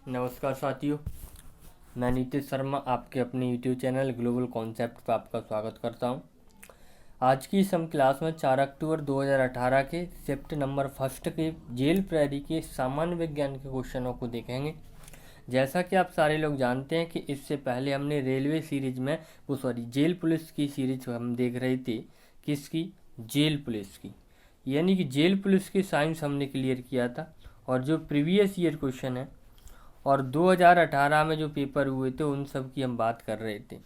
नमस्कार साथियों, मैं नीतीश शर्मा आपके अपने YouTube चैनल ग्लोबल कॉन्सेप्ट पर आपका स्वागत करता हूं। आज की इस हम क्लास में 4 अक्टूबर 2018 के शिफ्ट नंबर फर्स्ट के जेल प्रहरी के सामान्य विज्ञान के क्वेश्चनों को देखेंगे। जैसा कि आप सारे लोग जानते हैं कि इससे पहले हमने रेलवे सीरीज में जेल पुलिस की सीरीज हम देख रहे थे। किसकी? जेल पुलिस की, यानी कि जेल पुलिस की साइंस हमने क्लियर किया था। और जो प्रीवियस ईयर क्वेश्चन है और 2018 में जो पेपर हुए थे उन सब की हम बात कर रहे थे।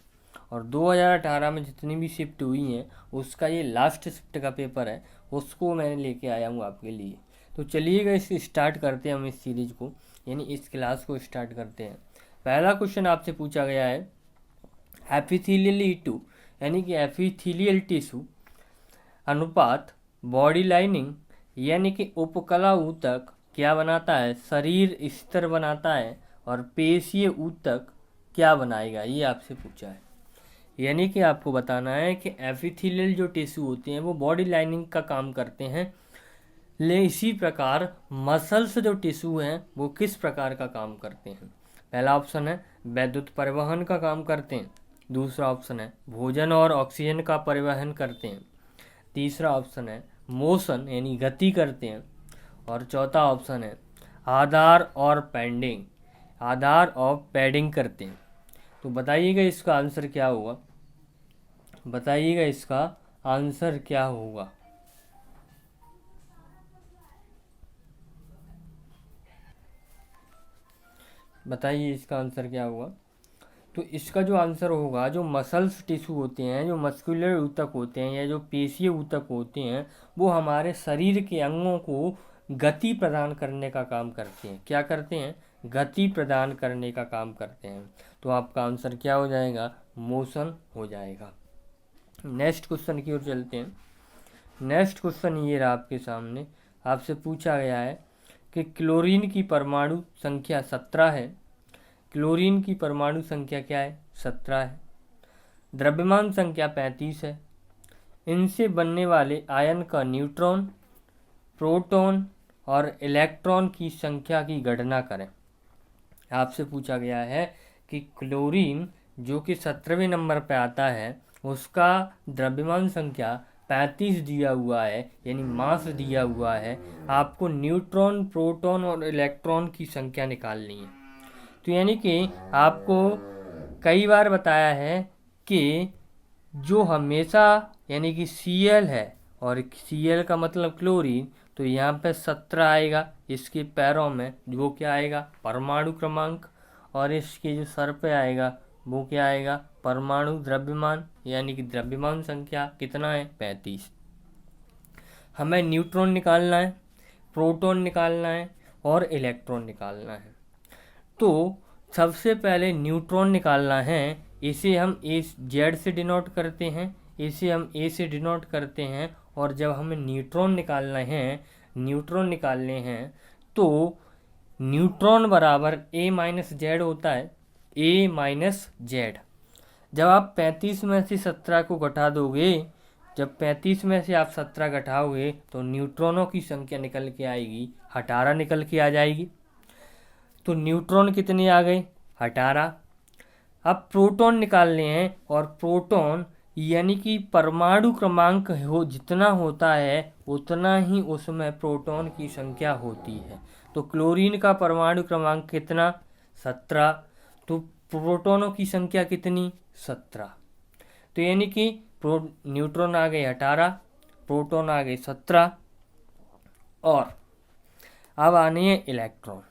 और 2018 में जितनी भी शिफ्ट हुई हैं उसका ये लास्ट शिफ्ट का पेपर है, उसको मैंने लेके आया हूँ आपके लिए। तो चलिएगा इसे स्टार्ट करते हैं, हम इस सीरीज को यानी इस क्लास को स्टार्ट करते हैं। पहला क्वेश्चन आपसे पूछा गया है, एपिथेलियल टिश्यू यानी कि एपिथेलियल टिश्यू अनुपात बॉडी लाइनिंग यानी कि उपकला ऊतक क्या बनाता है? शरीर स्तर बनाता है। और पेशीय ऊतक क्या बनाएगा? ये आपसे पूछा है। यानी कि आपको बताना है कि एपिथेलियल जो टिश्यू होते हैं वो बॉडी लाइनिंग का काम करते हैं, ले इसी प्रकार मसल्स जो टिश्यू हैं वो किस प्रकार का काम करते हैं? पहला ऑप्शन है विद्युत परिवहन का काम करते हैं। दूसरा ऑप्शन है भोजन और ऑक्सीजन का परिवहन करते हैं। तीसरा ऑप्शन है मोशन यानी गति करते हैं। और चौथा ऑप्शन है आधार और पैडिंग करते हैं। तो बताइएगा इसका आंसर क्या होगा? बताइएगा इसका आंसर क्या होगा? बताइए इसका आंसर क्या होगा? तो इसका जो आंसर होगा, जो मसल्स टिश्यू होते हैं, जो मस्कुलर ऊतक होते हैं या जो पेशीय ऊतक होते हैं, वो हमारे शरीर के अंगों को गति प्रदान करने का काम करते हैं। क्या करते हैं? गति प्रदान करने का काम करते हैं। तो आपका आंसर क्या हो जाएगा? मोशन हो जाएगा। नेक्स्ट क्वेश्चन की ओर चलते हैं। नेक्स्ट क्वेश्चन ये रहा आपके सामने। आपसे पूछा गया है कि क्लोरीन की परमाणु संख्या 17 है। क्लोरीन की परमाणु संख्या क्या है? 17 है। द्रव्यमान संख्या 35 है। इनसे बनने वाले आयन का न्यूट्रॉन, प्रोटॉन और इलेक्ट्रॉन की संख्या की गणना करें। आपसे पूछा गया है कि क्लोरीन जो कि 17वें नंबर पर आता है उसका द्रव्यमान संख्या 35 दिया हुआ है, यानी मास दिया हुआ है। आपको न्यूट्रॉन, प्रोटॉन और इलेक्ट्रॉन की संख्या निकालनी है। तो यानी कि आपको कई बार बताया है कि जो हमेशा यानी कि Cl है, और Cl का मतलब क्लोरीन, तो यहाँ पे 17 आएगा। इसके पैरों में वो क्या आएगा? परमाणु क्रमांक। और इसके जो सर पे आएगा वो क्या आएगा? परमाणु द्रव्यमान, यानी कि द्रव्यमान संख्या कितना है? 35। हमें न्यूट्रॉन निकालना है, प्रोटॉन निकालना है और इलेक्ट्रॉन निकालना है। तो सबसे पहले न्यूट्रॉन निकालना है। इसे हम Z से डिनोट करते हैं, इसे हम A से डिनोट करते हैं। और जब हमें न्यूट्रॉन निकालने हैं तो न्यूट्रॉन बराबर A माइनस जेड होता है। A minus Z. जब आप 35 में से 17 को घटा दोगे, जब 35 में से आप 17 घटाओगे तो न्यूट्रॉनों की संख्या निकल के आएगी 18 निकल के आ जाएगी। तो न्यूट्रॉन कितने आ गए? 18। अब प्रोटॉन निकालने हैं, और प्रोटॉन यानी कि परमाणु क्रमांक हो जितना होता है उतना ही उसमें प्रोटॉन की संख्या होती है। तो क्लोरीन का परमाणु क्रमांक कितना? 17। तो प्रोटॉनों की संख्या कितनी? 17। तो यानी कि न्यूट्रॉन आ गए 18, प्रोटॉन आ गए 17। और अब आने हैं इलेक्ट्रॉन।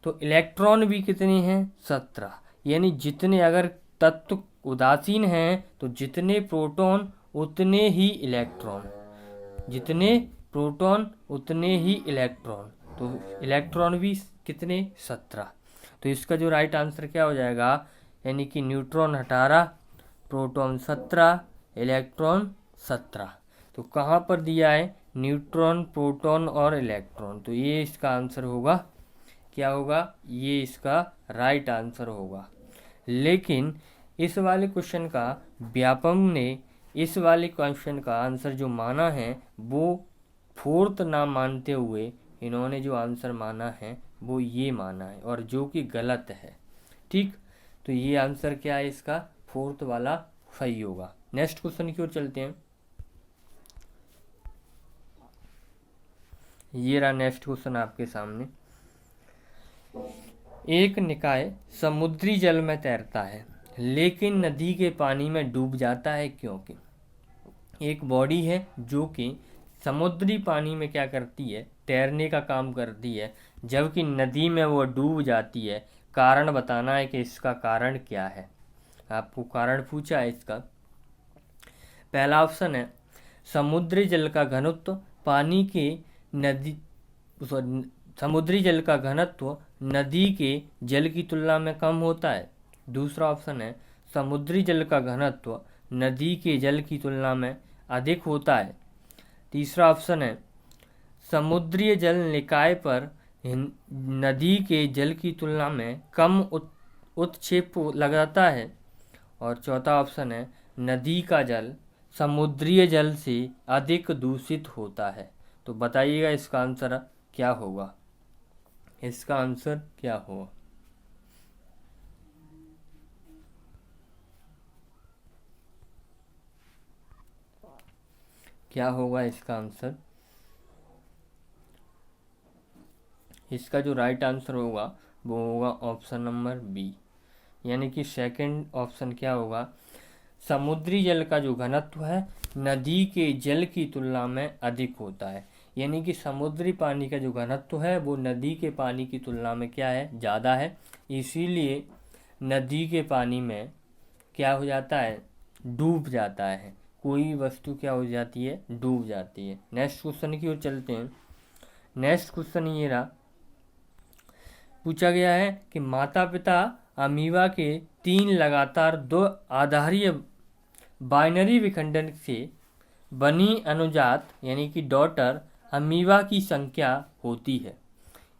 तो इलेक्ट्रॉन भी कितने हैं? 17। यानी जितने अगर तत्व उदासीन हैं तो जितने प्रोटॉन उतने ही इलेक्ट्रॉन, जितने प्रोटॉन उतने ही इलेक्ट्रॉन। तो इलेक्ट्रॉन भी कितने? 17। तो इसका जो राइट आंसर क्या हो जाएगा? यानी कि न्यूट्रॉन 18, प्रोटॉन 17, इलेक्ट्रॉन 17। तो कहाँ पर दिया है? न्यूट्रॉन, प्रोटॉन और इलेक्ट्रॉन। तो ये इसका आंसर होगा। क्या होगा? ये इसका राइट आंसर होगा। लेकिन इस वाले क्वेश्चन का व्यापम ने इस वाले क्वेश्चन का आंसर जो माना है वो फोर्थ ना मानते हुए इन्होंने जो आंसर माना है वो ये माना है, और जो कि गलत है। ठीक, तो ये आंसर क्या है इसका, फोर्थ वाला सही होगा। नेक्स्ट क्वेश्चन की ओर चलते हैं। ये रहा नेक्स्ट क्वेश्चन आपके सामने। एक निकाय समुद्री जल में तैरता है लेकिन नदी के पानी में डूब जाता है, क्योंकि एक बॉडी है जो कि समुद्री पानी में क्या करती है, तैरने का काम करती है, जबकि नदी में वो डूब जाती है। कारण बताना है कि इसका कारण क्या है। आपको कारण पूछा है इसका। पहला ऑप्शन है समुद्री जल का घनत्व पानी के नदी समुद्री जल का घनत्व नदी के जल की तुलना में कम होता है। दूसरा ऑप्शन है समुद्री जल का घनत्व नदी के जल की तुलना में अधिक होता है। तीसरा ऑप्शन है समुद्री जल निकाय पर नदी के जल की तुलना में कम उत्क्षेप लगाता है। और चौथा ऑप्शन है नदी का जल समुद्री जल से अधिक दूषित होता है। तो बताइएगा इसका आंसर क्या होगा, इसका आंसर क्या होगा। क्या होगा इसका आंसर। इसका जो राइट आंसर होगा वो होगा ऑप्शन नंबर बी, यानी कि सेकंड ऑप्शन क्या होगा, समुद्री जल का जो घनत्व है नदी के जल की तुलना में अधिक होता है। यानी कि समुद्री पानी का जो घनत्व है वो नदी के पानी की तुलना में क्या है, ज़्यादा है। इसीलिए नदी के पानी में क्या हो जाता है, डूब जाता है। कोई वस्तु क्या हो जाती है, डूब जाती है। नेक्स्ट क्वेश्चन की ओर चलते हैं। नेक्स्ट क्वेश्चन ये रहा, पूछा गया है कि माता पिता अमीबा के 3 लगातार 2 आधारीय बाइनरी विखंडन से बनी अनुजात यानी कि डॉटर अमीबा की संख्या होती है।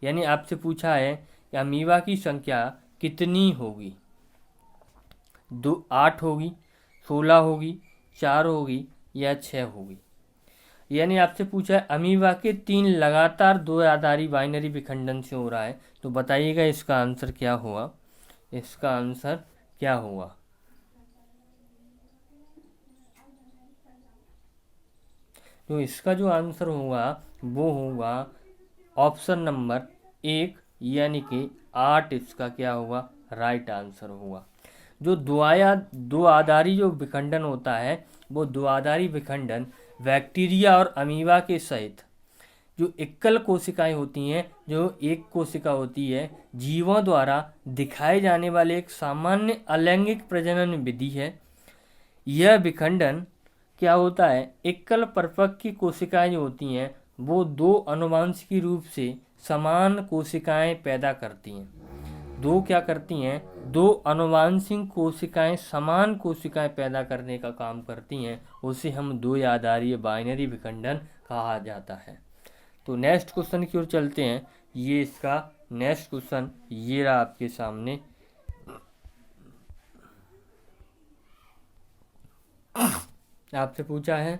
यानी आपसे पूछा है कि अमीबा की संख्या कितनी होगी, 8 होगी, 16 होगी, 4 होगी या 6 होगी। यानी आपसे पूछा है अमीबा के 3 लगातार 2 आधारी बाइनरी विखंडन से हो रहा है। तो बताइएगा इसका आंसर क्या हुआ, इसका आंसर क्या होगा। तो इसका जो आंसर होगा वो होगा ऑप्शन नंबर 1, यानी कि 8 इसका क्या होगा, राइट आंसर होगा। जो दो आधारी जो विखंडन होता है वो दो आधारी विखंडन बैक्टीरिया और अमीबा के सहित जो एकल कोशिकाएं होती हैं, जो एक कोशिका होती है, जीवों द्वारा दिखाए जाने वाले एक सामान्य अलैंगिक प्रजनन विधि है। यह विखंडन क्या होता है, एकल परिपक्व की कोशिकाएं जो होती हैं वो 2 आनुवंशिकी रूप से समान कोशिकाएं पैदा करती हैं। 2 क्या करती हैं, 2 आनुवंशिक कोशिकाएं समान कोशिकाएं पैदा करने का काम करती हैं। उसे हम 2 आधारीय बाइनरी विखंडन कहा जाता है। तो नेक्स्ट क्वेश्चन की ओर चलते हैं। ये इसका नेक्स्ट क्वेश्चन ये रहा आपके सामने। आपसे पूछा है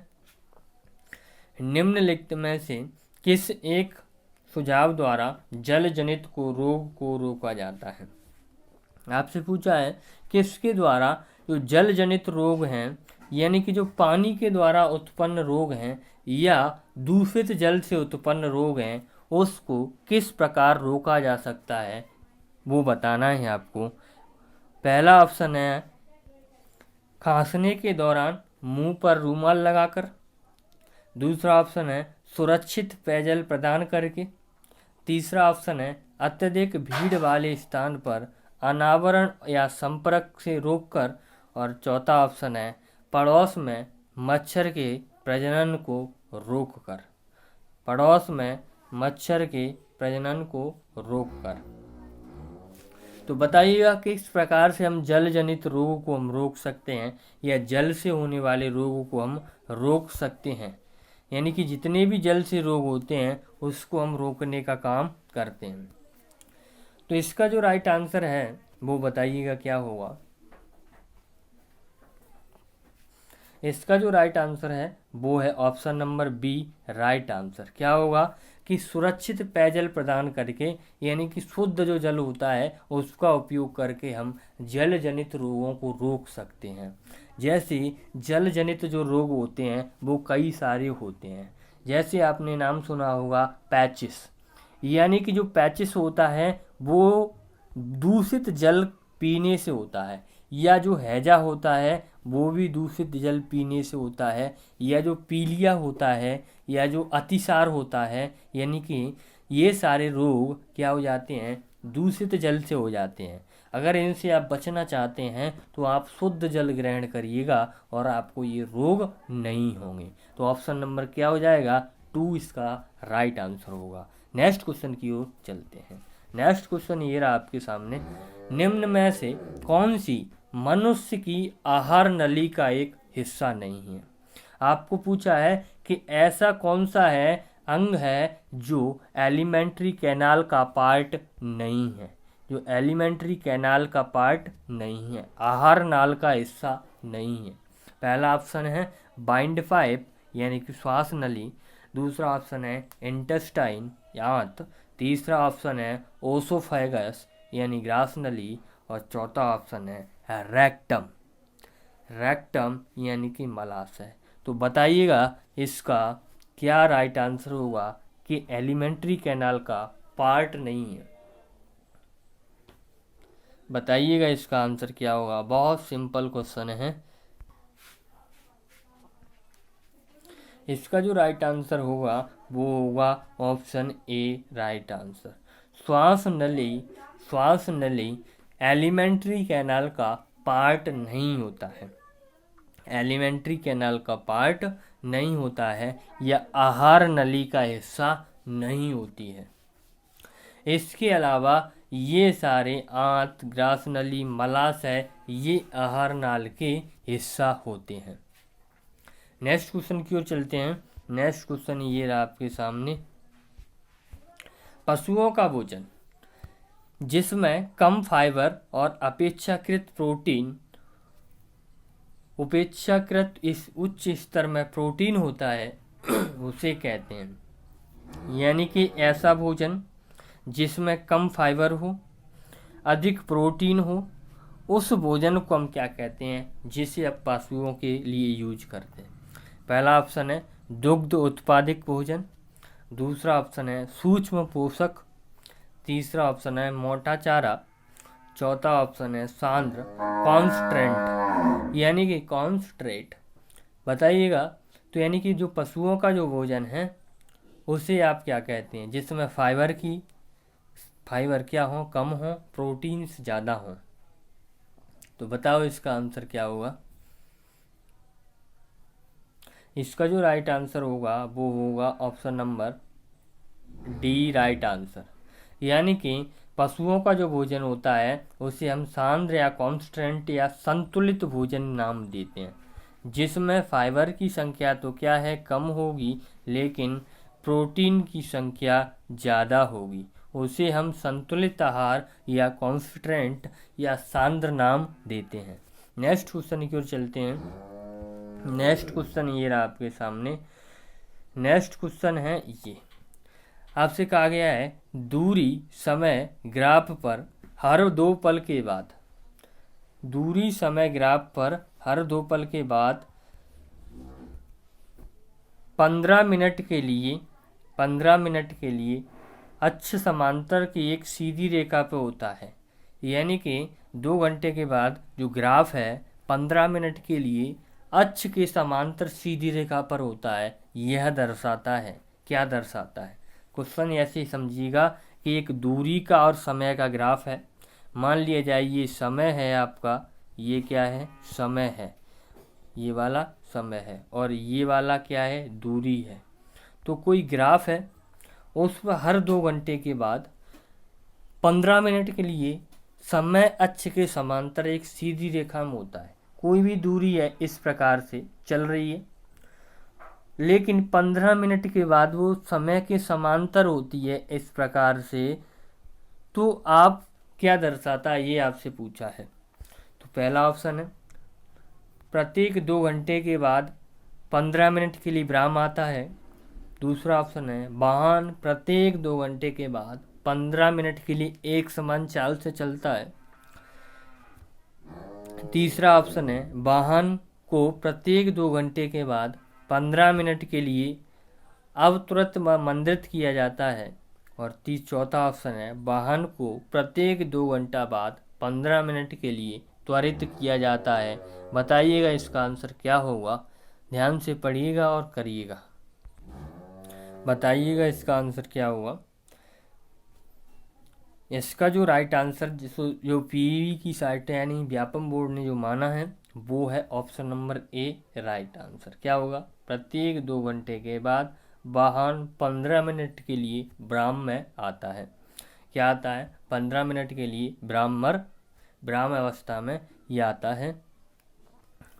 निम्नलिखित में से किस एक सुझाव द्वारा जल जनित रोग को रोका जाता है। आपसे पूछा है किसके द्वारा जो जल जनित रोग हैं, यानी कि जो पानी के द्वारा उत्पन्न रोग हैं या दूषित जल से उत्पन्न रोग हैं, उसको किस प्रकार रोका जा सकता है वो बताना है आपको। पहला ऑप्शन है खांसने के दौरान मुंह पर रूमाल लगाकर। दूसरा ऑप्शन है सुरक्षित पेयजल प्रदान करके। तीसरा ऑप्शन है अत्यधिक भीड़ वाले स्थान पर अनावरण या संपर्क से रोककर। और चौथा ऑप्शन है पड़ोस में मच्छर के प्रजनन को रोककर। पड़ोस में मच्छर के प्रजनन को रोककर। तो बताइएगा किस प्रकार से हम जल जनित रोगों को हम रोक सकते हैं या जल से होने वाले रोगों को हम रोक सकते हैं। यानी कि जितने भी जल से रोग होते हैं उसको हम रोकने का काम करते हैं। तो इसका जो राइट आंसर है वो बताइएगा क्या होगा। इसका जो राइट आंसर है वो है option number B, right answer. क्या होगा कि सुरक्षित पेयजल प्रदान करके, यानी कि शुद्ध जो जल होता है उसका उपयोग करके हम जल जनित रोगों को रोक सकते हैं। जैसे जल जनित जो रोग होते हैं वो कई सारे होते हैं। जैसे आपने नाम सुना होगा पैचिस, यानी कि जो पैचिस होता है वो दूषित जल पीने से होता है, या जो हैजा होता है वो भी दूषित जल पीने से होता है, या जो पीलिया होता है, या जो अतिसार होता है, यानी कि ये सारे रोग क्या हो जाते हैं, दूषित जल से हो जाते हैं। अगर इनसे आप बचना चाहते हैं तो आप शुद्ध जल ग्रहण करिएगा और आपको ये रोग नहीं होंगे। तो ऑप्शन नंबर क्या हो जाएगा, 2 इसका राइट आंसर होगा। नेक्स्ट क्वेश्चन की ओर चलते हैं। नेक्स्ट क्वेश्चन ये रहा आपके सामने, निम्न में से कौन सी मनुष्य की आहार नली का एक हिस्सा नहीं है। आपको पूछा है कि ऐसा कौन सा है अंग है जो एलिमेंट्री कैनाल का पार्ट नहीं है, जो एलिमेंट्री कैनाल का पार्ट नहीं है, आहार नाल का हिस्सा नहीं है। पहला ऑप्शन है बाइंड पाइप यानी कि श्वास नली, दूसरा ऑप्शन है इंटेस्टाइन आंत, तीसरा ऑप्शन है ओसोफेगस यानी ग्रास नली, और चौथा ऑप्शन है रेक्टम, रेक्टम यानी कि मलाशय। तो बताइएगा इसका क्या राइट आंसर होगा कि एलिमेंट्री कैनाल का पार्ट नहीं है। बताइएगा इसका आंसर क्या होगा। बहुत सिंपल क्वेश्चन है। इसका जो राइट आंसर होगा वो होगा ऑप्शन ए राइट आंसर। श्वास नली एलिमेंट्री कैनाल का पार्ट नहीं होता है, एलिमेंट्री कैनाल का पार्ट नहीं होता है, या आहार नली का हिस्सा नहीं होती है। इसके अलावा ये सारे आंत, ग्रास नली, मलाशय ये आहार नाल के हिस्सा होते हैं। नेक्स्ट क्वेश्चन की ओर चलते हैं। नेक्स्ट क्वेश्चन ये रहा आपके सामने, पशुओं का भोजन जिसमें कम फाइबर और अपेक्षाकृत इस उच्च स्तर में प्रोटीन होता है उसे कहते हैं। यानी कि ऐसा भोजन जिसमें कम फाइबर हो, अधिक प्रोटीन हो, उस भोजन को हम क्या कहते हैं, जिसे अब पशुओं के लिए यूज करते हैं। पहला ऑप्शन है दुग्ध उत्पादित भोजन, दूसरा ऑप्शन है सूक्ष्म पोषक, तीसरा ऑप्शन है मोटा चारा, चौथा ऑप्शन है सांद्र कॉन्स्ट्रेंट यानी कि कॉन्स्ट्रेट। बताइएगा तो यानी कि जो पशुओं का जो भोजन है उसे आप क्या कहते हैं, जिसमें फाइबर क्या हो, कम हो, प्रोटीन्स ज़्यादा हो। तो बताओ इसका आंसर क्या होगा। इसका जो राइट आंसर होगा वो होगा option number D right answer. यानी कि पशुओं का जो भोजन होता है उसे हम सांद्र या कॉन्स्टेंट या संतुलित भोजन नाम देते हैं, जिसमें फाइबर की संख्या तो क्या है, कम होगी, लेकिन प्रोटीन की संख्या ज़्यादा होगी। उसे हम संतुलित आहार या कॉन्स्टेंट या सांद्र नाम देते हैं। नेक्स्ट क्वेश्चन की ओर चलते हैं। नेक्स्ट क्वेश्चन ये रहा आपके सामने। नेक्स्ट क्वेश्चन है ये, आपसे कहा गया है दूरी समय ग्राफ पर हर 2 पल के बाद, दूरी समय ग्राफ पर हर 2 पल के बाद 15 मिनट के लिए अक्ष समांतर की एक सीधी रेखा पे होता है। यानी कि 2 घंटे के बाद जो ग्राफ है 15 मिनट के लिए अक्ष के समांतर सीधी रेखा पर होता है। यह दर्शाता है, क्या दर्शाता है, क्वेश्चन ऐसे समझिएगा कि एक दूरी का और समय का ग्राफ है। मान लिया जाए ये समय है आपका, ये क्या है, समय है, ये वाला समय है, और ये वाला क्या है, दूरी है। तो कोई ग्राफ है, उस पर हर 2 घंटे के बाद 15 मिनट के लिए समय अक्ष के समांतर एक सीधी रेखा में होता है। कोई भी दूरी है इस प्रकार से चल रही है, लेकिन 15 मिनट के बाद वो समय के समांतर होती है इस प्रकार से। तो आप क्या दर्शाता है ये आपसे पूछा है। तो पहला ऑप्शन है प्रत्येक 2 घंटे के बाद 15 मिनट के लिए विराम आता है, दूसरा ऑप्शन है वाहन प्रत्येक 2 घंटे के बाद 15 मिनट के लिए एक समान चाल से चलता है। तीसरा ऑप्शन है वाहन को प्रत्येक 2 घंटे के बाद 15 मिनट के लिए अब तुरंत मंदित किया जाता है। और चौथा ऑप्शन है वाहन को प्रत्येक 2 घंटा बाद 15 मिनट के लिए त्वरित किया जाता है। बताइएगा इसका आंसर क्या होगा। ध्यान से पढ़िएगा और करिएगा। बताइएगा इसका आंसर क्या होगा। इसका जो राइट आंसर जो पीवी की साइट है यानी व्यापम बोर्ड ने जो माना है वो है option number A right answer. क्या होगा, प्रत्येक 2 घंटे के बाद वाहन 15 मिनट के लिए विराम में आता है। क्या आता है, 15 मिनट के लिए विराम अवस्था में ये आता है।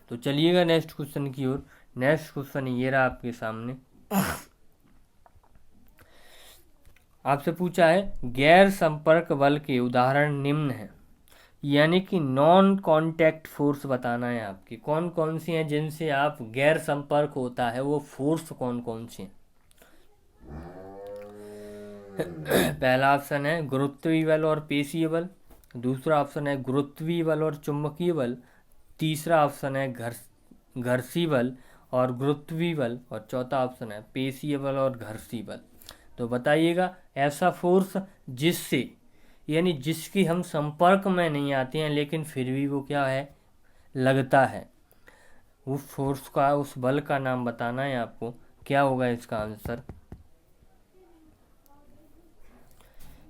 तो चलिएगा नेक्स्ट क्वेश्चन की ओर। नेक्स्ट क्वेश्चन ये रहा आपके सामने। आपसे पूछा है गैर संपर्क बल के उदाहरण निम्न हैं, यानी कि नॉन कांटेक्ट फोर्स बताना है आपकी। कौन कौन सी हैं जिनसे आप गैर संपर्क होता है, वो फोर्स कौन कौन सी हैं। पहला ऑप्शन है गुरुत्वीय बल और पेशीय बल। दूसरा ऑप्शन है गुरुत्वीय बल और चुंबकीय बल। तीसरा ऑप्शन है घर्षी बल और गुरुत्वीय बल। और चौथा ऑप्शन है पेशीय बल और घर्षी बल। तो बताइएगा ऐसा फोर्स जिससे यानी जिसकी हम संपर्क में नहीं आते हैं लेकिन फिर भी वो क्या है, लगता है। उस फोर्स का, उस बल का नाम बताना है आपको। क्या होगा इसका आंसर।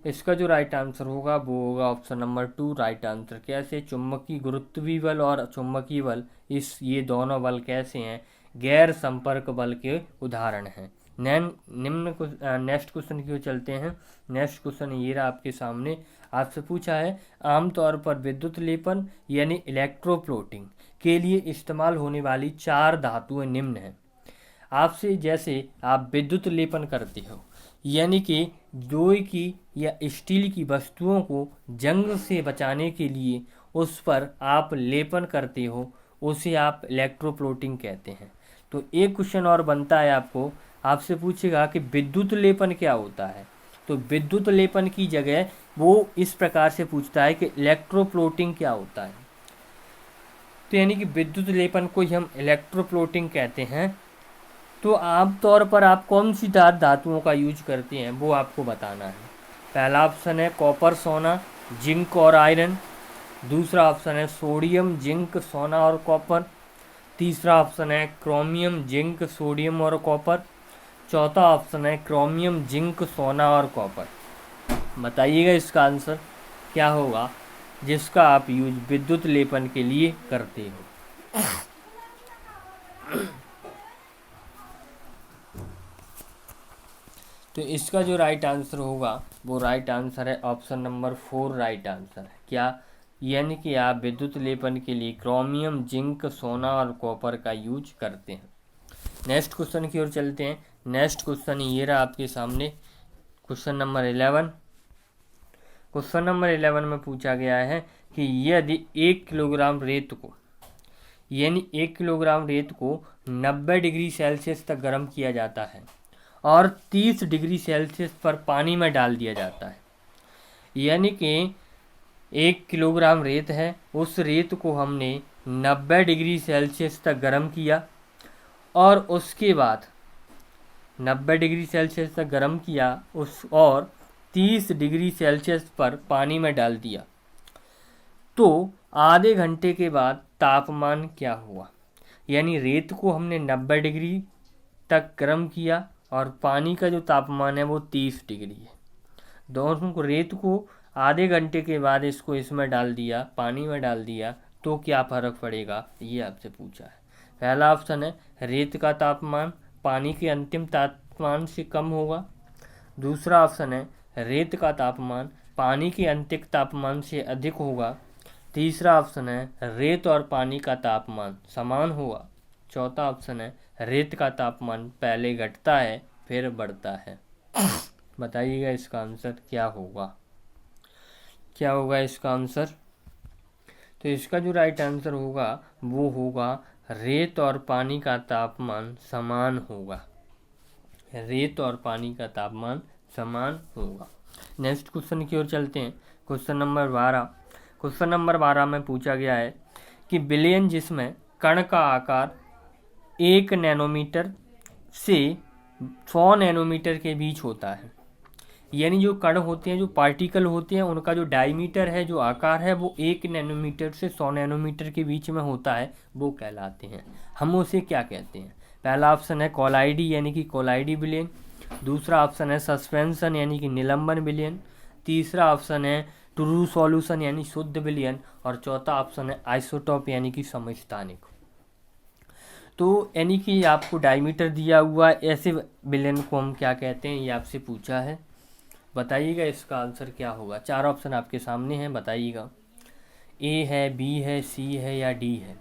इसका जो राइट आंसर होगा वो होगा ऑप्शन नंबर 2 राइट आंसर। कैसे, चुंबकीय गुरुत्वीय बल और चुंबकीय बल, ये दोनों बल कैसे हैं, गैर संपर्क बल के उदाहरण हैं। नेक्स्ट क्वेश्चन की ओर चलते हैं। नेक्स्ट क्वेश्चन ये रहा आपके सामने। आपसे पूछा है आमतौर पर विद्युत लेपन यानी इलेक्ट्रोप्लोटिंग के लिए इस्तेमाल होने वाली 4 धातुएं निम्न हैं। आपसे जैसे आप विद्युत लेपन करते हो यानी कि लोहे की या स्टील की वस्तुओं को जंग से बचाने के लिए उस पर आप लेपन करते हो, उसे आप इलेक्ट्रोप्लोटिंग कहते हैं। तो एक क्वेश्चन और बनता है आपको, आपसे पूछेगा कि विद्युत लेपन क्या होता है। तो विद्युत लेपन की जगह वो इस प्रकार से पूछता है कि इलेक्ट्रोप्लोटिंग क्या होता है। तो यानी कि विद्युत लेपन को ही हम इलेक्ट्रोप्लोटिंग कहते हैं। तो आमतौर पर आप कौन सी धातुओं का यूज करते हैं वो आपको बताना है। पहला ऑप्शन है कॉपर सोना जिंक और आयरन। दूसरा ऑप्शन है सोडियम जिंक सोना और कॉपर। तीसरा ऑप्शन है क्रोमियम जिंक सोडियम और कॉपर। चौथा ऑप्शन है क्रोमियम जिंक सोना और कॉपर। बताइएगा इसका आंसर क्या होगा जिसका आप यूज विद्युत लेपन के लिए करते हो। तो इसका जो राइट आंसर होगा वो राइट आंसर है ऑप्शन नंबर 4 राइट आंसर है। क्या, यानी कि आप विद्युत लेपन के लिए क्रोमियम जिंक सोना और कॉपर का यूज करते हैं। नेक्स्ट क्वेश्चन की ओर चलते हैं। नेक्स्ट क्वेश्चन ये रहा आपके सामने, क्वेश्चन नंबर 11। क्वेश्चन नंबर 11 में पूछा गया है कि यदि 1 किलोग्राम रेत को यानी 1 किलोग्राम रेत को 90 डिग्री सेल्सियस तक गर्म किया जाता है और 30 डिग्री सेल्सियस पर पानी में डाल दिया जाता है, यानी कि 1 किलोग्राम रेत है, उस रेत को हमने 90 डिग्री सेल्सियस तक गर्म किया और उसके बाद 90 डिग्री सेल्सियस तक गर्म किया और 30 डिग्री सेल्सियस पर पानी में डाल दिया, तो आधे घंटे के बाद तापमान क्या हुआ। यानी रेत को हमने 90 डिग्री तक गर्म किया और पानी का जो तापमान है वो 30 डिग्री है। दोनों को, रेत को आधे घंटे के बाद इसमें डाल दिया, पानी में डाल दिया, तो क्या फर्क पड़ेगा, ये आपसे पूछा है। पहला ऑप्शन है रेत का तापमान पानी के अंतिम तापमान से कम होगा। दूसरा ऑप्शन है रेत का तापमान पानी के अंतिम तापमान से अधिक होगा। तीसरा ऑप्शन है रेत और पानी का तापमान समान होगा। चौथा ऑप्शन है रेत का तापमान पहले घटता है फिर बढ़ता है। बताइएगा इसका आंसर क्या होगा। क्या होगा इसका आंसर। तो इसका जो राइट आंसर होगा वो होगा रेत और पानी का तापमान समान होगा। रेत और पानी का तापमान समान होगा। नेक्स्ट क्वेश्चन की ओर चलते हैं। Question number 12। क्वेश्चन नंबर 12 में पूछा गया है कि विलयन जिसमें कण का आकार 1 नैनोमीटर से 100 नैनोमीटर के बीच होता है, यानी जो कण होते हैं, जो पार्टिकल होते हैं, उनका जो डायमीटर है, जो आकार है, वो 1 नैनोमीटर से 100 नैनोमीटर के बीच में होता है, वो कहलाते हैं। हम उसे क्या कहते हैं? पहला ऑप्शन है कोलाइडी यानी कि कोलाइडी विलयन, दूसरा ऑप्शन है सस्पेंशन यानी कि निलंबन विलयन, तीसरा ऑप्शन है ट्रू सॉल्यूशन यानी शुद्ध विलयन, और चौथा ऑप्शन है आइसोटोप यानी कि समस्थानिक। तो यानी कि आपको डायमीटर दिया हुआ ऐसे विलयन को हम क्या कहते हैं, ये आपसे पूछा है। बताइएगा इसका आंसर क्या होगा। 4 ऑप्शन आपके सामने हैं, बताइएगा। ए है, बी है, सी है या डी है।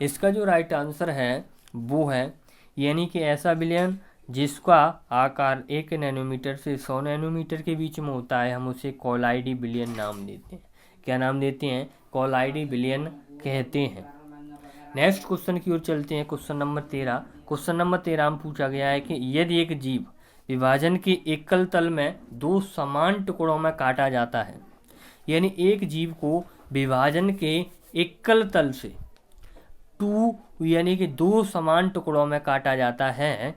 इसका जो राइट आंसर है वो है यानी कि ऐसा विलयन जिसका आकार 1 नैनोमीटर से 100 नैनोमीटर के बीच में होता है, हम उसे कोलाइडी विलयन नाम देते हैं। क्या नाम देते हैं? कोलाइडी विलयन कहते हैं। नेक्स्ट क्वेश्चन की ओर चलते हैं। Question number 13। क्वेश्चन नंबर 13 में पूछा गया है कि यदि एक जीव विभाजन के एकल तल में 2 समान टुकड़ों में काटा जाता है, यानी एक जीव को विभाजन के एकल तल से 2 यानी कि 2 समान टुकड़ों में काटा जाता है,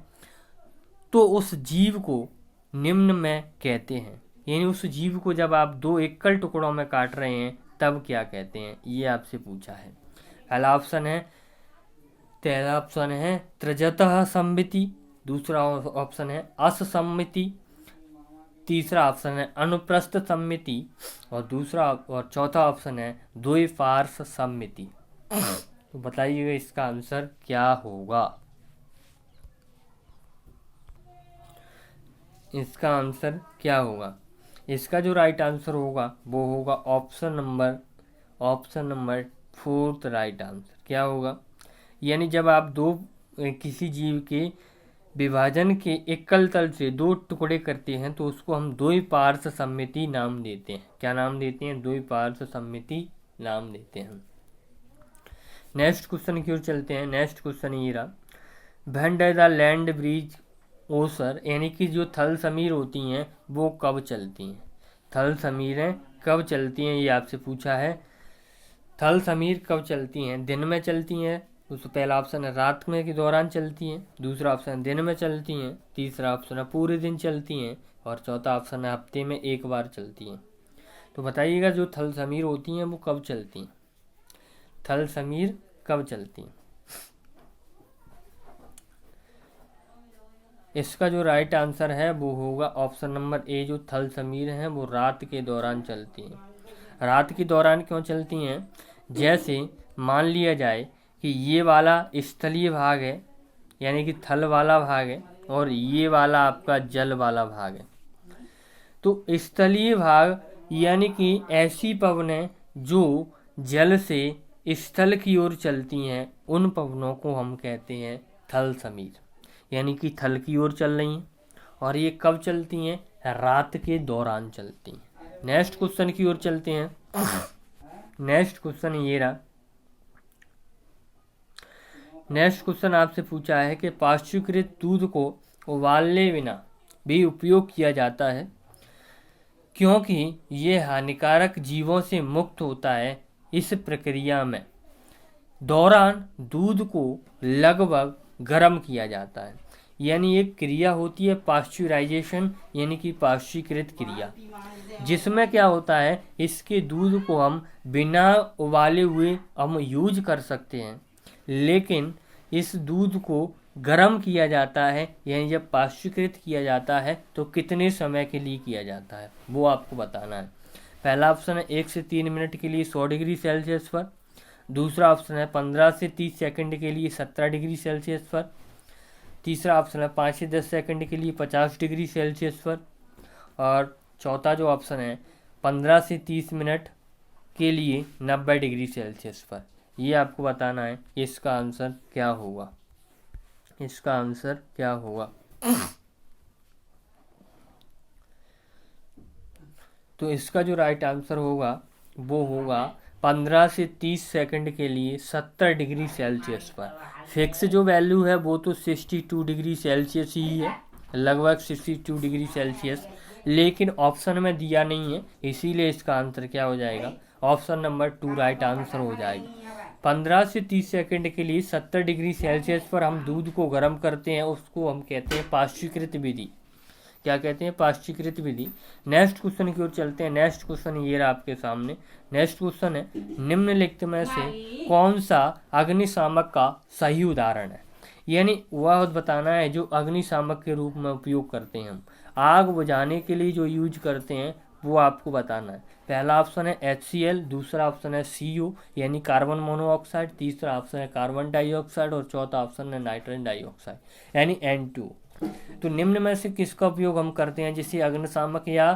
तो उस जीव को निम्न में कहते हैं। यानी उस जीव को जब आप 2 एकल टुकड़ों में काट रहे हैं तब क्या कहते हैं, ये आपसे पूछा है। पहला ऑप्शन है त्रिजतः सममिति, दूसरा ऑप्शन है असममिति, तीसरा ऑप्शन है अनुप्रस्थ सममिति, और चौथा ऑप्शन है द्विपार्श्व सममिति। तो बताइएगा इसका आंसर क्या होगा। इसका आंसर क्या होगा? इसका जो राइट आंसर होगा वो होगा ऑप्शन नंबर 4 राइट आंसर। क्या होगा? यानी जब आप किसी जीव के विभाजन के एकल तल से 2 टुकड़े करते हैं तो उसको हम द्विपार्श्व सममिति नाम देते हैं। क्या नाम देते हैं? द्विपार्श्व सममिति नाम देते हैं। नेक्स्ट क्वेश्चन की ओर चलते हैं। नेक्स्ट क्वेश्चन ये रहा, when does the land bridge occur, यानी कि जो थल समीर होती हैं वो कब चलती हैं? थल समीरें कब चलती हैं, ये आपसे पूछा है। थल समीर कब चलती हैं? दिन में चलती हैं। तो पहला ऑप्शन है रात में के दौरान चलती हैं, दूसरा ऑप्शन दिन में चलती हैं, तीसरा ऑप्शन है पूरे दिन चलती हैं, और चौथा ऑप्शन है हफ्ते में एक बार चलती हैं। तो बताइएगा जो थल समीर होती हैं वो कब चलती हैं? थल समीर कब चलती हैं? इसका जो राइट आंसर है वो होगा ऑप्शन नंबर ए, जो थल समीर हैं वो रात के दौरान चलती हैं। रात के दौरान क्यों चलती हैं? जैसे मान लिया जाए कि ये वाला स्थलीय भाग है, यानी कि थल वाला भाग है, और ये वाला आपका जल वाला भाग है। तो स्थलीय भाग यानी कि ऐसी पवनें जो जल से स्थल की ओर चलती हैं, उन पवनों को हम कहते हैं थल समीर, यानी कि थल की ओर चल रही हैं। और ये कब चलती हैं? रात के दौरान चलती हैं। नेक्स्ट क्वेश्चन की ओर चलते हैं। नेक्स्ट क्वेश्चन ये रहा। नेक्स्ट क्वेश्चन आपसे पूछा है कि पाश्चुकृत दूध को उबालने बिना भी उपयोग किया जाता है, क्योंकि ये हानिकारक जीवों से मुक्त होता है। इस प्रक्रिया में दौरान दूध को लगभग गर्म किया जाता है, यानी एक क्रिया होती है पाश्चुराइजेशन, यानी कि पाश्चुकृत क्रिया, जिसमें क्या होता है, इसके दूध को हम बिना उबाले हुए हम यूज कर सकते हैं, लेकिन इस दूध को गर्म किया जाता है, यानी जब पाश्चुकृत किया जाता है तो कितने समय के लिए किया जाता है वो आपको बताना है। पहला ऑप्शन है 1 से 3 मिनट के लिए 100 डिग्री सेल्सियस पर, दूसरा ऑप्शन है 15 से 30 सेकंड के लिए 17 डिग्री सेल्सियस पर, तीसरा ऑप्शन है 5 से 10 सेकंड के लिए 50 डिग्री सेल्सियस पर, और चौथा जो ऑप्शन है 15 से 30 मिनट के लिए 90 डिग्री सेल्सियस पर। ये आपको बताना है इसका आंसर क्या होगा। इसका आंसर क्या होगा? तो इसका जो राइट आंसर होगा वो होगा 15 से 30 सेकंड के लिए 70 डिग्री सेल्सियस पर। फिक्स जो वैल्यू है वो तो 62 डिग्री सेल्सियस ही है, लगभग 62 डिग्री सेल्सियस, लेकिन ऑप्शन में दिया नहीं है, इसीलिए इसका आंसर क्या हो जाएगा, ऑप्शन नंबर 2 राइट आंसर हो जाएगा। 15 से 30 सेकंड के लिए 70 डिग्री सेल्सियस पर हम दूध को गर्म करते हैं, उसको हम कहते हैं पाश्चीकृत विधि। क्या कहते हैं, पाश्चीकृत विधि। नेक्स्ट क्वेश्चन की ओर चलते हैं। नेक्स्ट क्वेश्चन ये रहा आपके सामने। नेक्स्ट क्वेश्चन है, निम्नलिखित में से कौन सा अग्निशामक का सही उदाहरण है। यानी वह बताना है जो अग्निशामक के रूप में उपयोग करते हैं हम, आग बुझाने के लिए जो यूज करते हैं वो आपको बताना है। पहला ऑप्शन है HCl, दूसरा ऑप्शन है CO यानी कार्बन मोनोऑक्साइड, तीसरा ऑप्शन है कार्बन डाइऑक्साइड और चौथा ऑप्शन है नाइट्रोजन डाइऑक्साइड यानी N2। तो निम्न में से किसका उपयोग हम करते हैं जिसे अग्निशामक या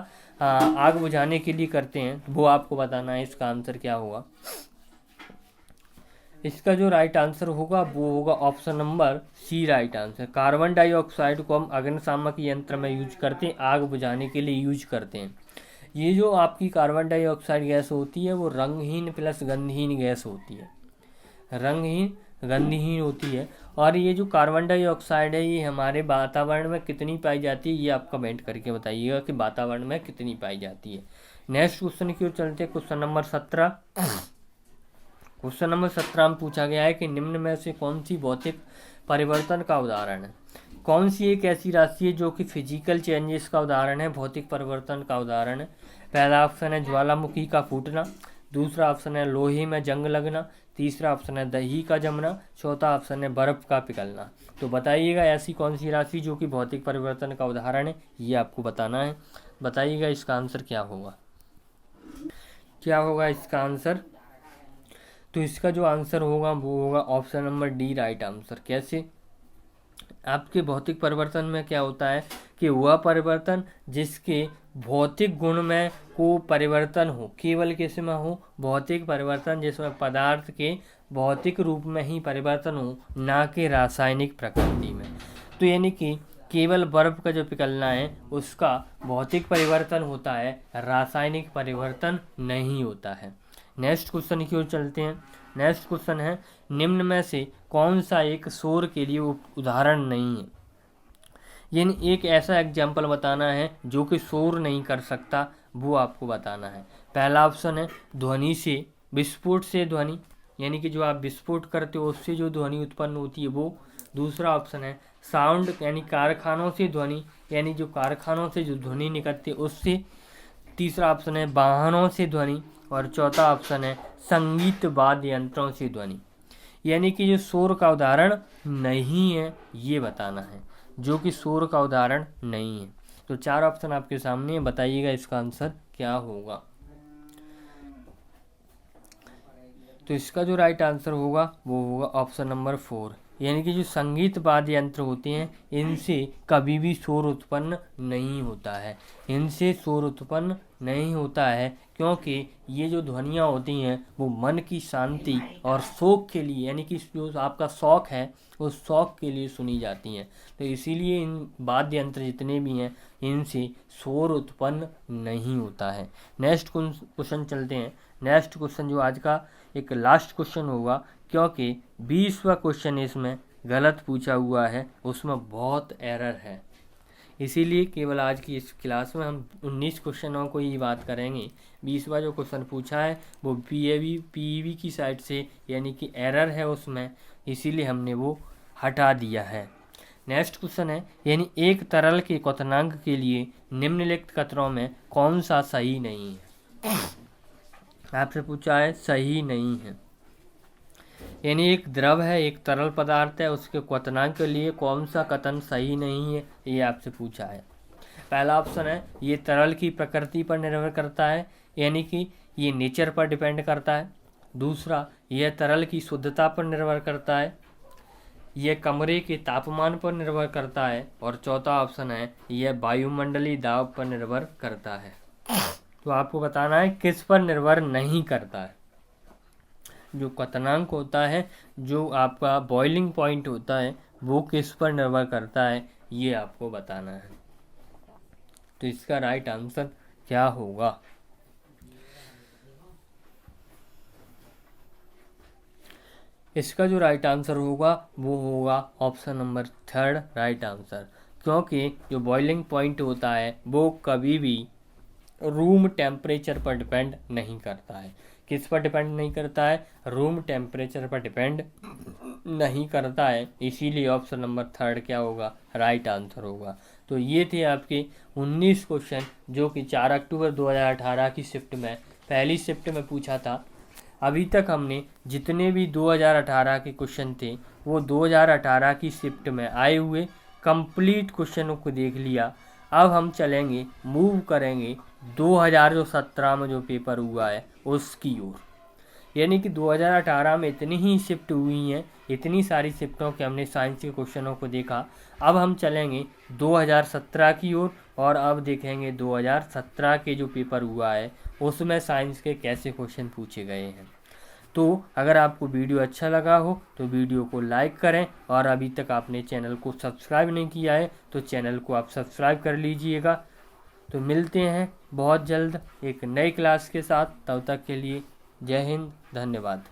आग बुझाने के लिए करते हैं, वो आपको बताना है। इसका आंसर क्या होगा, इसका जो राइट आंसर होगा वो होगा option number C right answer. Carbon dioxide को हम अग्निशामक यंत्र में यूज करते हैं, आग बुझाने के लिए यूज करते हैं। ये जो आपकी कार्बन डाइऑक्साइड गैस होती है वो रंगहीन प्लस गंधहीन गैस होती है, रंगहीन गंधहीन होती है। और ये जो कार्बन डाइऑक्साइड है ये हमारे वातावरण में कितनी पाई जाती है, ये आप कमेंट करके बताइएगा कि वातावरण में कितनी पाई जाती है। नेक्स्ट क्वेश्चन की ओर चलते हैं। Question number 17। क्वेश्चन नंबर 17 में पूछा गया है कि निम्न में से कौन सी भौतिक परिवर्तन का उदाहरण है। कौन सी एक ऐसी राशि है जो कि फिजिकल चेंजेस का उदाहरण है, भौतिक परिवर्तन का उदाहरण है। पहला ऑप्शन है ज्वालामुखी का फूटना, दूसरा ऑप्शन है लोहे में जंग लगना, तीसरा ऑप्शन है दही का जमना, चौथा ऑप्शन है बर्फ का पिघलना। तो बताइएगा ऐसी कौन सी राशि जो कि भौतिक परिवर्तन का उदाहरण है, ये आपको बताना है। बताइएगा इसका आंसर क्या होगा, क्या होगा इसका आंसर। तो इसका जो आंसर होगा वो होगा option number D right answer. कैसे, आपके भौतिक परिवर्तन में क्या होता है कि वह परिवर्तन जिसके भौतिक गुण में को परिवर्तन हो, केवल किस में हो, भौतिक परिवर्तन जिसमें पदार्थ के भौतिक रूप में ही परिवर्तन हो, ना कि रासायनिक प्रकृति में। तो यानी कि केवल बर्फ का जो पिघलना है उसका भौतिक परिवर्तन होता है, रासायनिक परिवर्तन नहीं होता है। नेक्स्ट क्वेश्चन की ओर चलते हैं। नेक्स्ट क्वेश्चन है, निम्न में से कौन सा एक शोर के लिए उदाहरण नहीं है। यानी एक ऐसा एग्जाम्पल बताना है जो कि शोर नहीं कर सकता, वो आपको बताना है। पहला ऑप्शन है ध्वनि से, विस्फोट से ध्वनि, यानी कि जो आप विस्फोट करते हो उससे जो ध्वनि उत्पन्न होती है वो। दूसरा ऑप्शन है साउंड यानी कारखानों से ध्वनि, यानी जो कारखानों से जो ध्वनि निकलती है उससे। तीसरा ऑप्शन है वाहनों से ध्वनि और चौथा ऑप्शन है संगीत वाद्य यंत्रों से ध्वनि। यानी कि जो शोर का उदाहरण नहीं है ये बताना है, जो कि शोर का उदाहरण नहीं है। तो 4 ऑप्शन आपके सामने है, बताइएगा इसका आंसर क्या होगा। तो इसका जो राइट आंसर होगा वो होगा ऑप्शन नंबर 4, यानी कि जो संगीत वाद्य यंत्र होते हैं इनसे कभी भी शोर उत्पन्न नहीं होता है, इनसे शोर उत्पन्न नहीं होता है, क्योंकि ये जो ध्वनियाँ होती हैं वो मन की शांति और शौक के लिए, यानी कि जो आपका शौक है उस शौक के लिए सुनी जाती हैं। तो इसीलिए इन वाद्य यंत्र जितने भी हैं इनसे शोर उत्पन्न नहीं होता है। नेक्स्ट क्वेश्चन चलते हैं। नेक्स्ट क्वेश्चन जो आज का एक लास्ट क्वेश्चन होगा, क्योंकि 20वां क्वेश्चन इसमें गलत पूछा हुआ है, उसमें बहुत एरर है, इसीलिए केवल आज की इस क्लास में हम 19 क्वेश्चनों को ही बात करेंगे। 20वां जो क्वेश्चन पूछा है वो PEV की साइड से, यानी कि एरर है उसमें, इसीलिए हमने वो हटा दिया है। नेक्स्ट क्वेश्चन है, यानी एक तरल के क्वथनांक के लिए निम्नलिखित कथनों में कौन सा सही नहीं है। आपसे पूछा है सही नहीं है, यानी एक द्रव है, एक तरल पदार्थ है, उसके क्वथनांक के लिए कौन सा कथन सही नहीं है, ये आपसे पूछा है। पहला ऑप्शन है ये तरल की प्रकृति पर निर्भर करता है, यानी कि ये नेचर पर डिपेंड करता है। दूसरा, यह तरल की शुद्धता पर निर्भर करता है, यह कमरे के तापमान पर निर्भर करता है। और चौथा ऑप्शन है यह वायुमंडलीय दाब पर निर्भर करता है। तो आपको बताना है किस पर निर्भर नहीं करता है। जो क्वथनांक होता है, जो आपका बॉइलिंग पॉइंट होता है, वो किस पर निर्भर करता है, ये आपको बताना है। तो इसका राइट आंसर क्या होगा। इसका जो राइट आंसर होगा वो होगा ऑप्शन नंबर 3 राइट आंसर, क्योंकि जो बॉइलिंग पॉइंट होता है वो कभी भी रूम टेम्परेचर पर डिपेंड नहीं करता है। किस पर डिपेंड नहीं करता है? रूम टेम्परेचर पर डिपेंड नहीं करता है, इसीलिए ऑप्शन नंबर 3 क्या होगा? राइट आंसर होगा। तो ये थे आपके 19 क्वेश्चन जो कि 4 अक्टूबर 2018 की शिफ्ट में, पहली शिफ्ट में पूछा था। अभी तक हमने जितने भी 2018 के क्वेश्चन थे वो 2018 की शिफ्ट में आए हुए कंप्लीट क्वेश्चनों को देख लिया। अब हम चलेंगे, मूव करेंगे 2017 में जो पेपर हुआ है उसकी ओर। यानी कि 2018 में इतनी ही शिफ्ट हुई हैं, इतनी सारी शिफ्टों के हमने साइंस के क्वेश्चनों को देखा। अब हम चलेंगे 2017 की ओर और अब देखेंगे 2017 के जो पेपर हुआ है उसमें साइंस के कैसे क्वेश्चन पूछे गए हैं। तो अगर आपको वीडियो अच्छा लगा हो तो वीडियो को लाइक करें, और अभी तक आपने चैनल को सब्सक्राइब नहीं किया है तो चैनल को आप सब्सक्राइब कर लीजिएगा। तो मिलते हैं बहुत जल्द एक नई क्लास के साथ, तब तक के लिए जय हिंद, धन्यवाद।